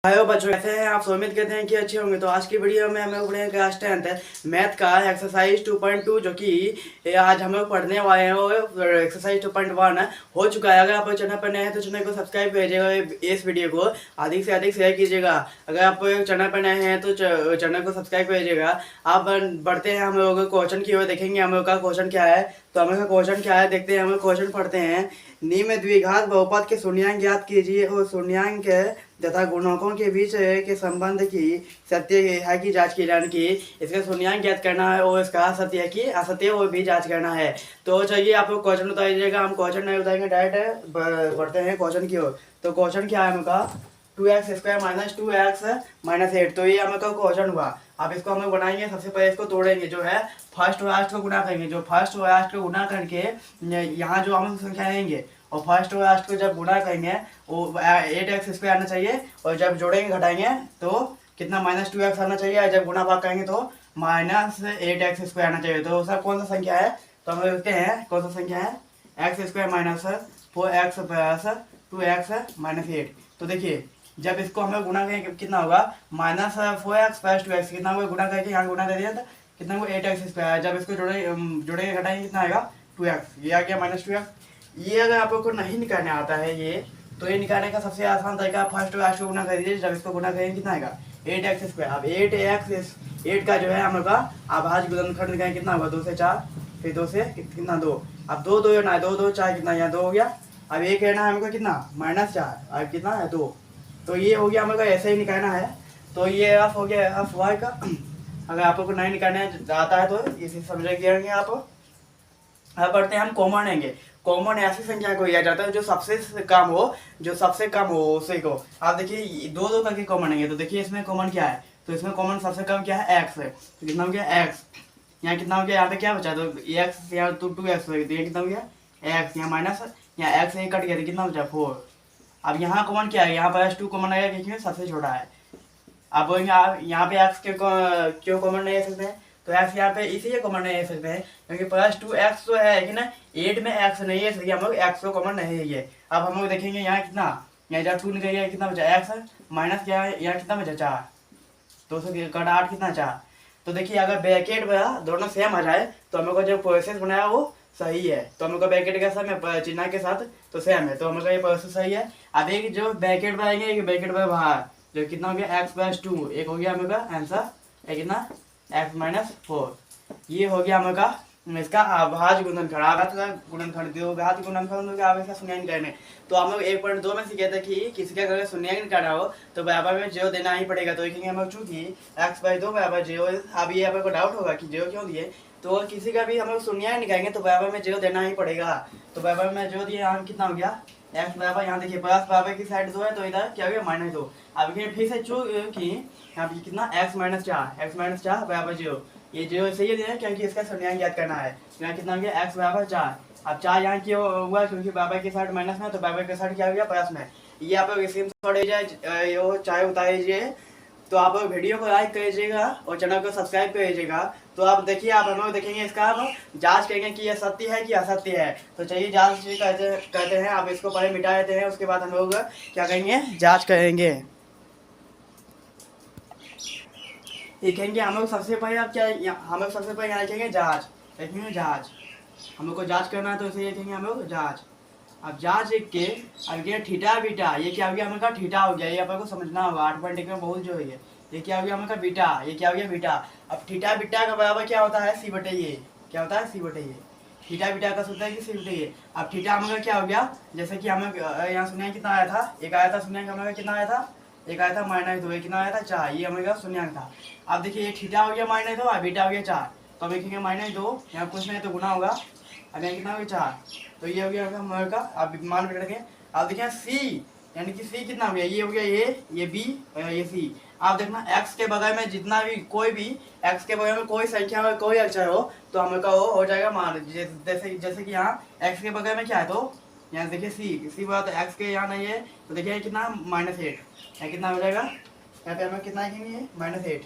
Hello बच्चों, कैसे हैं आप? उम्मीद करते हैं कि अच्छे होंगे। तो आज की वीडियो में हम लोग पढ़ेंगे क्लास 10th मैथ का एक्सरसाइज 2.2, जो कि आज हम लोग पढ़ने वाले हैं। वो एक्सरसाइज 2.1 हो चुका है। अगर आप चैनल पर नए हैं तो चैनल को सब्सक्राइब कीजिएगा, इस वीडियो को अधिक से अधिक शेयर कीजिएगा। अगर आप चैनल पर नए हैं तो चैनल को सब्सक्राइब कीजिएगा। आप बढ़ते हैं हम लोग क्वेश्चन की ओर, देखेंगे हम लोग का क्वेश्चन क्या है। तो हम लोग का क्वेश्चन क्या है देखते हैं। हम लोग क्वेश्चन पढ़ते हैं। निम्न द्विघात बहुपद के शून्यांक ज्ञात कीजिए और शून्यांक तथा गुणकों के बीच के संबंध की सत्य है कि जांच की जाने की। इसका शून्यांक ज्ञात करना है और इसका सत्य है कि असत्य वो भी जांच करना है। तो चलिए आप लोग क्वेश्चन बताइएगा। हम क्वेश्चन नहीं बताएंगे, डायरेक्ट बढ़ते हैं क्वेश्चन की ओर। तो क्वेश्चन क्या है हमका? 2x² minus 2x minus 8। तो ये हमका क्वेश्चन हुआ। अब इसको हम लोग बनाएंगे। सबसे पहले इसको तोड़ेंगे, जो है फर्स्ट और लास्ट को गुना करेंगे। जो फर्स्ट और लास्ट को गुना करके यहाँ जो हम संख्या आएंगे और फर्स्ट और लास्ट को जब गुना करेंगे वो 8x² आना चाहिए। और जब जोड़ेंगे घटाएंगे तो कितना -2x आना चाहिए। और जब गुना भाग करेंगे तो -8x² आना चाहिए। तो सर कौन सा संख्या है? तो हम देखते हैं कौन सा संख्या है। x² minus 4x plus 2x minus 8। तो देखिए जब इसको हम लोग गुना करेंगे कितना होगा? -4x प्लस 2x कितना होगा? गुना करके यहाँ गुना दे दिया तो कितना होगा? 8x²। जब इसको जोड़ेंगे घटाएंगे कितना आएगा? 2x। ये आ गया -2x। ये अगर आप लोग को नहीं निकालने आता है ये, तो ये निकालने का सबसे आसान तरीका फर्स्ट लास्ट को गुना कर दीजिए। जब इसको गुना करेंगे कितना आएगा? 8x²। अब 8 का जो है हम लोग का अभाज्य गुणनखंड निकालेंगे कितना होगा? 2 से 4, फिर 2 से कितना 2। अब 2 2 ना 2 2 4 कितना? यहाँ 2 हो गया। अब ये कहना है हमको कितना? -4। अब कितना है? 2। तो ये हो गया हम लोग का, ऐसे ही निकालना है। तो ये एफ हो गया एफ वाई का। अगर आप लोग को नहीं निकालने आता है तो इसे समझेंगे आप। अब बढ़ते हैं हम कॉमन लेंगे। कॉमन ऐसी संख्या को लिया जाता है जो सबसे कम हो, उसी को। आप देखिए 2 2 करके कॉमन लेंगे। तो देखिए इसमें कॉमन क्या है? तो इसमें कॉमन सबसे कम क्या है? x है। तो कितना हो गया? x। यहाँ कितना हो गया? यहाँ पे क्या बचा? तो x यहाँ तो 2x हो गया। तो ये कितना हो गया? x। यहाँ माइनस, यहाँ x कट गया तो कितना बचा? 4। अब यहाँ कॉमन क्या है? यहाँ पर -2 कॉमन आएगा क्योंकि सबसे छोटा है। अब यहाँ पे x क्यों कॉमन नहीं ले सकते हैं? तो x यहाँ पे इसीलिए कॉमन नहीं ले सकते हैं क्योंकि +2x तो है, लेकिन 8 में x नहीं है, इसलिए हम लोग x को कॉमन नहीं लेंगे। अब हम लोग देखेंगे यहाँ कितना, यहाँ जब 2 निकल गया कितना बचा? x माइनस क्या है? यहाँ कितना बचा? 4। 2 से कट 8 कितना? 4। तो देखिए अगर ब्रैकेट में दोनों सेम आ जाए तो हम लोग का जो प्रोसेस बनाया वो सही है। तो हम लोग का ब्रैकेट का सेम है चिन्ह के साथ, तो सेम है, तो हम लोग का ये प्रोसेस सही है। अब एक जो ब्रैकेट में आएंगे, एक ब्रैकेट में बाहर, जो कितना हो गया? x+2। एक हो गया हम लोग का आंसर है कितना? x - 4। ये हो गया हम लोग का इसका अभाज्य गुणनखंड। अभाज्य गुणनखंड द्विघात गुणनखंड का आप शून्यांक करने। तो हम लोग 1.2 में सीखे थे कि किसी का अगर शून्यांक करना हो तो बराबर में 0 देना ही पड़ेगा। तो देखेंगे हम लोग चूंकि x/2 बराबर 0। अब ये आप को डाउट होगा कि 0 क्यों दिए। तो किसी का भी हम लोग शून्यांक निकालेंगे तो बराबर में 0 देना ही पड़ेगा। तो बराबर में 0 दिए, यहाँ कितना हो गया? x बराबर, यहाँ देखिए प्लस बराबर की साइड 2 है तो इधर क्या हो गया? -2। अब ये फिर से चूंकि यहाँ पे कितना? x - 4 बराबर 0। ये 0 इसलिए दिया है क्योंकि इसका शून्यांक ज्ञात करना है। यहाँ कितना हो गया? x बराबर 4। अब 4 यहाँ क्यों हुआ? क्योंकि बराबर की साइड माइनस में, तो बराबर की साइड क्या हो गया? प्लस में। ये आप लोग स्क्रीनशॉट लीजिए, चाहे उतारिए। तो आप लोग वीडियो को लाइक कीजिएगा और चैनल को सब्सक्राइब कीजिएगा। तो आप देखिए, आप हम लोग देखेंगे इसका, अब जांच करेंगे कि यह सत्य है कि असत्य है। तो चलिए जांच करते हैं। आप इसको पहले मिटा देते हैं, उसके बाद हम लोग क्या करेंगे? जांच करेंगे। लिखेंगे हम लोग सबसे पहले, आप क्या हम लोग सबसे पहले यहाँ लिखेंगे जांच। लिखेंगे जांच, हम लोग को जांच करना है तो इसे लिखेंगे हम लोग जांच। अब जांच लिख के अब ये थीटा बीटा, ये क्या हो गया? हम लोग का थीटा हो गया। ये आप लोग को समझना होगा, 8.1 में बहुत जो है। ये क्या हो गया? हम लोग का बीटा। ये क्या हो गया? बीटा। अब थीटा बीटा का बराबर क्या होता है? c/a। क्या होता है? c/a। थीटा बीटा का सूत्र है कि c/a। अब थीटा हम लोग का क्या हो गया? जैसे कि हम लोग यहाँ शून्यांक कितना आया था? एक आया था शून्यांक हम लोग का कितना आया था? एक आया था -2। कितना आया था? 4। ये हम लोग का शून्यांक था। अब देखिए ये थीटा हो गया -2 और बीटा हो गया 4। तो हम लिखेंगे -2, यहाँ कुछ नहीं तो गुना होगा। अब यहाँ कितना हो गया? 4। तो ये हो गया हम लोग का। अब मान बैठ के अब देखिए c, यानी कि c कितना हो गया? ये हो गया ये b और ये c। आप देखना x के बगल में जितना भी कोई भी x के बगल में कोई संख्या में कोई अक्षर हो तो हम लोग का वो हो जाएगा मान। जैसे कि यहाँ x के बगल में क्या है? तो यहाँ देखिए c बात x के यहाँ नहीं है, तो देखिए कितना? -8। यहाँ कितना हो जाएगा? यहाँ पे हमें कितना लिखेंगे? -8।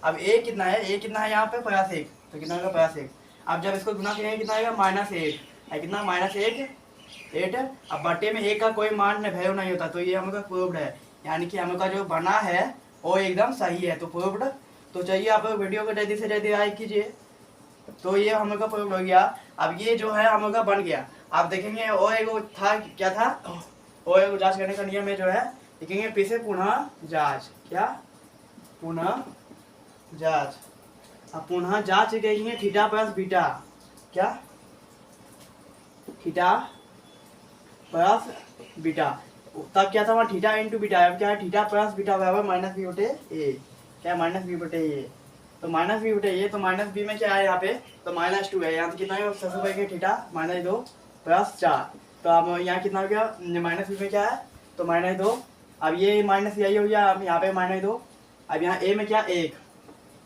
अब a कितना है? a कितना है यहाँ पे? +1। तो कितना होगा? +1। अब जब इसको गुना करेंगे कितना आएगा? -8 है। कितना? -8। अब बटे में 1 का कोई मान वैल्यू नहीं होता। तो ये हम लोग का प्रूव्ड है। यानी कि हम लोग का जो बना है वो एकदम सही है। तो प्रूव्ड। तो चाहिए आप लोग वीडियो को जल्दी से जल्दी लाइक कीजिए। तो ये हम लोग का प्रूव हो गया। अब ये जो है हम लोग का बन गया। आप देखेंगे और एक था, क्या था, और एक जांच करने का नियम में जो है लिखेंगे फिर से पुनः जांच। क्या? पुनः जांच। अब पुनः जांच कहेंगे थीटा प्लस बीटा। क्या? Theta plus beta. तब क्या था वहाँ थीटा इंटू बीटा। अब क्या है थीटा प्लस बीटा बराबर माइनस बी बटे ए। क्या? माइनस बी बटे ए। तो माइनस बी बटे ए, तो माइनस बी में क्या है यहाँ पे, तो माइनस 2 है। यहाँ कितना है सबसे पहले थीटा -2 प्लस 4। तो अब यहाँ कितना हो गया माइनस बी में क्या है, तो -2। अब ये माइनस यही हो गया, अब यहाँ पे -2। अब यहाँ ए में क्या 1,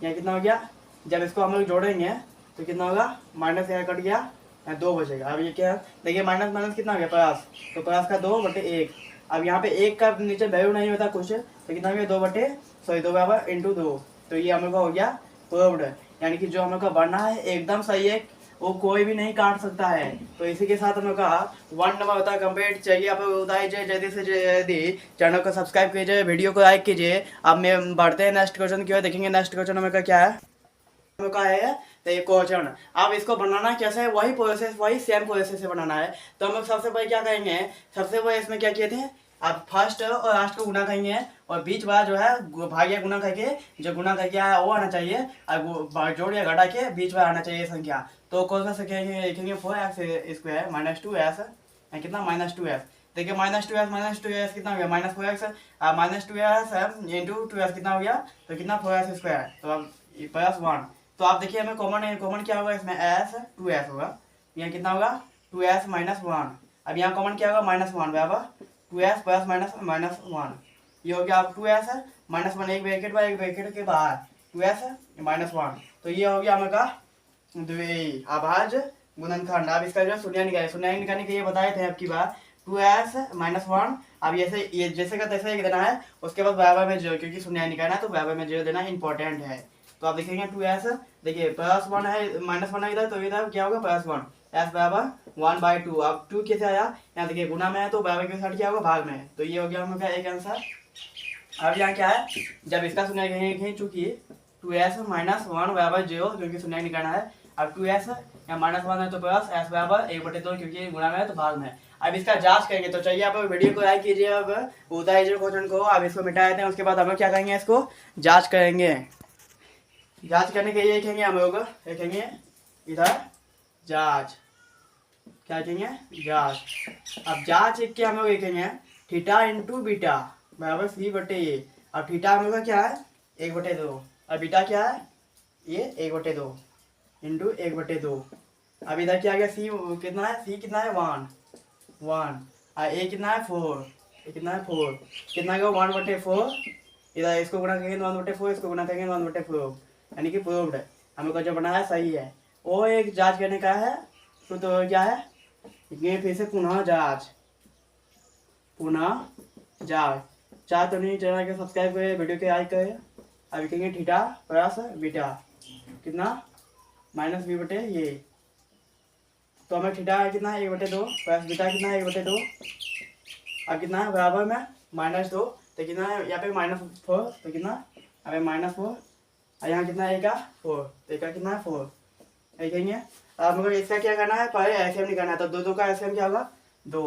यहाँ कितना हो गया, जब इसको हम लोग जोड़ेंगे तो कितना होगा, माइनस यहाँ कट गया, यहाँ 2 बचेगा। अब ये क्या है, देखिए माइनस माइनस कितना हो गया प्लस, तो प्लस का 2 बटे 1। अब यहाँ पे 1 का नीचे वैल्यू नहीं होता कुछ, तो कितना हो गया 2 बटे 2 बराबर इंटू 2। तो ये हम लोग का हो गया प्रूव्ड। यानी कि जो हम लोग का बनना है एकदम सही है, वो कोई भी नहीं काट सकता है। तो इसी के साथ हम लोग का 1 नंबर होता है कंप्लीट। चाहिए आप लोग बताइए जल्दी से जल्दी चैनल को सब्सक्राइब कीजिए, वीडियो को लाइक कीजिए। अब मैं बढ़ते हैं नेक्स्ट क्वेश्चन की ओर। देखेंगे नेक्स्ट क्वेश्चन हम लोग का क्या है, हम लोग का है तो ये क्वेश्चन। अब इसको बनाना कैसे है, वही प्रोसेस, वही सेम प्रोसेस से बनाना है। तो हम लोग सबसे पहले क्या करेंगे, सबसे पहले इसमें क्या किए थे, आप फर्स्ट और लास्ट को गुना करेंगे और बीच वाला जो है भाग्य गुना करके, जो गुना करके आया वो आना चाहिए, और जोड़ या घटा के बीच में आना चाहिए संख्या। तो कौन सा संख्या लिखेंगे 4x स्क्वायर माइनस 2s, कितना -2s। देखिए -2s कितना हो गया, -4x -2s इंटू 2s कितना हो गया, तो कितना 4s स्क्वायर। तो अब +1। तो आप देखिए हमें कॉमन क्या होगा इसमें, s 2s होगा, यहाँ कितना होगा 2s -1। अब यहाँ कॉमन क्या होगा -1 बराबर 2s प्लस -1। ये हो गया अब 2s -1, एक ब्रैकेट के बाहर 2s -1। तो ये हो गया हमारा द्विअभाज्य गुणनखंड। अब इसका जो शून्य निकालने के ये बताए थे आपकी बात 2s -1। अब ये जैसे का तैसे एक देना है, उसके बाद बराबर में 0, क्योंकि शून्य निकालना है तो बराबर में 0 देना इंपॉर्टेंट है। तो आप देखेंगे 2s, देखिए +1 है, -1 है इधर, तो इधर क्या होगा +1, s बराबर 1/2। अब 2 कैसे आया, यहाँ देखिए गुना में है तो बराबर के साथ क्या होगा, भाग में है। तो ये हो गया हम लोग का एक आंसर। अब यहाँ क्या है, जब इसका शून्य कहेंगे चूंकि 2s -1 बराबर 0, क्योंकि शून्य निकालना है। अब 2s या -1 है तो प्लस s बराबर 1/2, क्योंकि गुणा में है तो भाग में है। अब इसका जांच करेंगे। तो चाहिए आप वीडियो को लाइक कीजिए, अब उतारिए क्वेश्चन को। अब इसको मिटा देते हैं, उसके बाद हम लोग क्या करेंगे, इसको जांच करेंगे। जांच करने के लिए लिखेंगे हम लोग, लिखेंगे इधर जांच, क्या लिखेंगे जांच। अब जांच के हम लोग लिखेंगे थीटा इंटू बीटा बराबर सी बटे ए। अब थीटा हम लोग का क्या है 1/2, और बीटा क्या है ये 1/2 इंटू 1/2। अब इधर क्या आ गया, सी कितना है, सी कितना है 1 और ए कितना है 4, ए कितना है 4, कितना का 1/4। इधर इसको गुणा करेंगे 1/4, इसको गुणा करेंगे 1/4, यानी कि प्रूव्ड है। हम लोग का जो बना है सही है। वो एक जांच करने का है, तो क्या है, ये फिर से पुनः जांच, पुनः जांच। चार तो नहीं, चैनल के सब्सक्राइब करें, वीडियो के लाइक करें। अब कहेंगे थीटा प्लस बीटा कितना -b बटे ये। तो हमें थीटा कितना है 1/2 प्लस बीटा कितना है 1/2। अब कितना है बराबर में -2, तो कितना है यहाँ पे -4, तो कितना अबे -4, और यहाँ कितना है का 4, तो का कितना है 4 कहेंगे। अब मगर इसका क्या करना है, पहले एलसीएम निकालना है। तो 2 का एलसीएम क्या होगा 2,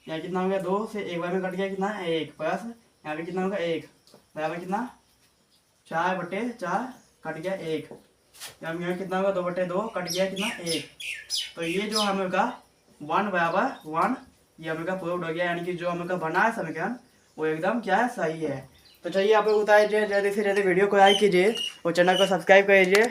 यहाँ कितना हो गया 2 से 1 बार में कट गया कितना 1, प्लस यहाँ पे कितना होगा 1 बराबर कितना 4/4 कट गया 1, यहाँ कितना होगा 2/2 कट गया कितना 1। तो ये जो हम लोग का 1 बराबर 1 ये हम लोग का प्रूव्ड हो गया। यानी कि जो हम लोग का बना है समीकरण वो एकदम क्या है सही है। तो चाहिए आप लोग बताइए जल्दी से जल्दी वीडियो को लाइक कीजिए और चैनल को सब्सक्राइब कीजिए।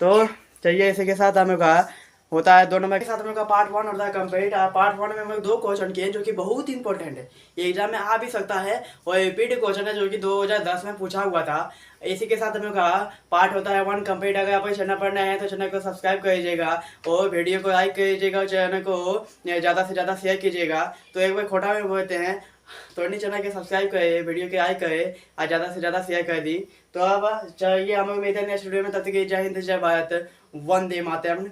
तो चाहिए इसी के साथ हम लोग का होता है 2 नंबर के साथ हम लोग का पार्ट 1 होता है कंप्लीट। पार्ट 1 में हम लोग 2 क्वेश्चन किए जो कि बहुत इंपॉर्टेंट है, ये एग्जाम में आ भी सकता है और रिपीट क्वेश्चन है जो कि 2010 में पूछा हुआ था। इसी के साथ हम लोग का पार्ट होता है 1 कंप्लीट। अगर आप चैनल पर नए हैं तो चैनल को सब्सक्राइब कीजिएगा और वीडियो को लाइक कीजिएगा और चैनल को ज़्यादा से ज़्यादा शेयर कीजिएगा। तो एक बार खोटा में बोलते हैं तो नहीं, चैनल के सब्सक्राइब करें, वीडियो के लाइक करें और ज़्यादा से ज़्यादा शेयर कर दी। तो अब चाहिए हम लोग मिलते हैं नेक्स्ट वीडियो में, तब तक जय हिंद जय भारत, वंदे मातरम।